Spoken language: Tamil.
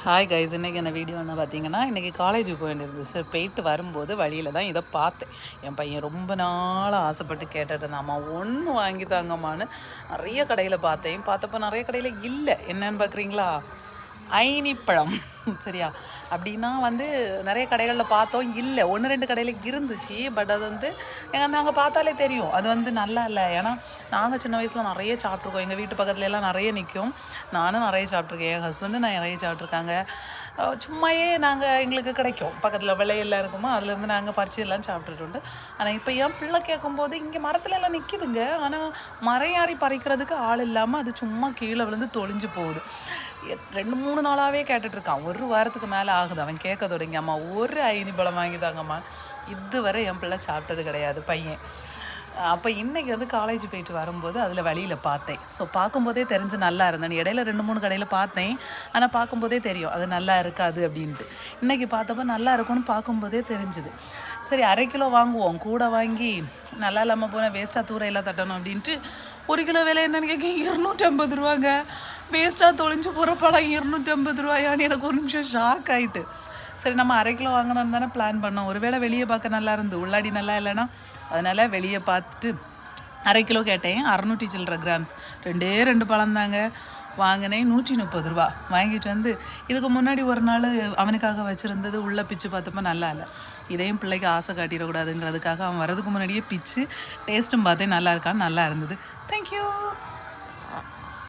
ஹாய் கைஸ், இன்றைக்கி என்ன வீடியோன்னு பார்த்தீங்கன்னா, இன்றைக்கி காலேஜுக்கு போக வேண்டியிருந்தது. சரி, போயிட்டு வரும்போது வழியில் தான் இதை பார்த்தேன். என் பையன் ரொம்ப நாளாக ஆசைப்பட்டு கேட்டுட்டு இருந்தாம்மா, ஒன்று வாங்கி தாங்கம்மான்னு நிறைய கடையில் பார்த்தப்போ நிறைய கடையில் இல்லை. என்னன்னு பார்க்குறீங்களா? ஐனிப்பழம். சரியா? அப்படின்னா நிறைய கடைகளில் பார்த்தோம், இல்லை. 1-2 கடையில் இருந்துச்சு. பட் அது நாங்கள் பார்த்தாலே தெரியும் அது நல்லா இல்லை. ஏன்னா நாங்கள் சின்ன வயசில் நிறைய சாப்பிட்ருக்கோம். எங்கள் வீட்டு பக்கத்துல எல்லாம் நிறைய நிற்கும். நானும் நிறைய சாப்பிட்ருக்கேன், என் ஹஸ்பண்டும் நிறைய சாப்பிட்ருக்காங்க. சும்மாயே எங்களுக்கு கிடைக்கும், பக்கத்தில் விலையெல்லாம் இருக்குமோ, அதுலேருந்து நாங்கள் பறிச்சு எல்லாம் சாப்பிட்டுட்டு உண்டு. ஆனால் இப்போ என் பிள்ளை கேட்கும்போது இங்கே மரத்துல எல்லாம் நிற்கிதுங்க. ஆனால் மரம் பறிக்கிறதுக்கு ஆள் இல்லாமல் அது சும்மா கீழே விழுந்து தொலைஞ்சு போகுது. 2-3 நாளாகவே கேட்டுட்ருக்கான். 1 வாரத்துக்கு மேலே ஆகுது அவன் கேட்க தொடங்கி. அம்மா ஒரு ஐனி பழம் வாங்கி தாங்கம்மா. இதுவரை என் பிள்ளை சாப்பிட்டது கிடையாது பையன். அப்போ இன்றைக்கி காலேஜ் போயிட்டு வரும்போது அதில் வழியில் பார்த்தேன். ஸோ பார்க்கும்போதே தெரிஞ்சு நல்லா இருந்தேன். இடையில 2-3 கடையில் பார்த்தேன், ஆனால் பார்க்கும்போதே தெரியும் அது நல்லா இருக்காது அப்படின்ட்டு. இன்றைக்கி பார்த்தப்போ நல்லா இருக்கும்னு பார்க்கும்போதே தெரிஞ்சுது. சரி, 1/2 கிலோ வாங்குவோம், கூட வாங்கி நல்லா இல்லாமல் போனால் வேஸ்ட்டாக தூரையெல்லாம் தட்டணும் அப்படின்ட்டு 1 கிலோ விலை என்னன்னு கேட்க 250 ரூபாங்க. வேஸ்ட்டாக தொலைஞ்சு போகிற பழம் 250 ரூபாயான்னு எனக்கு ஒரு நிமிஷம் ஷாக் ஆகிட்டு. சரி, நம்ம 1/2 கிலோ வாங்கணும்னு தானே பிளான் பண்ணோம். ஒருவேளை வெளியே பார்க்க நல்லா இருந்து உள்ளாடி நல்லா இல்லைன்னா அதனால் வெளியே பார்த்துட்டு 1/2 கிலோ கேட்டேன். 600 சில்லற கிராம்ஸ். 2 பழம் தாங்க வாங்கினேன். 130 ரூபா வாங்கிட்டு இதுக்கு முன்னாடி ஒரு நாள் அவனுக்காக வச்சுருந்தது உள்ளே பிச்சு பார்த்தப்போ நல்லா இல்லை. இதையும் பிள்ளைக்கு ஆசை காட்டிடக்கூடாதுங்கிறதுக்காக அவன் வரதுக்கு முன்னாடியே பிச்சு டேஸ்ட்டும் பார்த்தேன். நல்லா இருக்கான்னு நல்லா இருந்தது. தேங்க்யூ.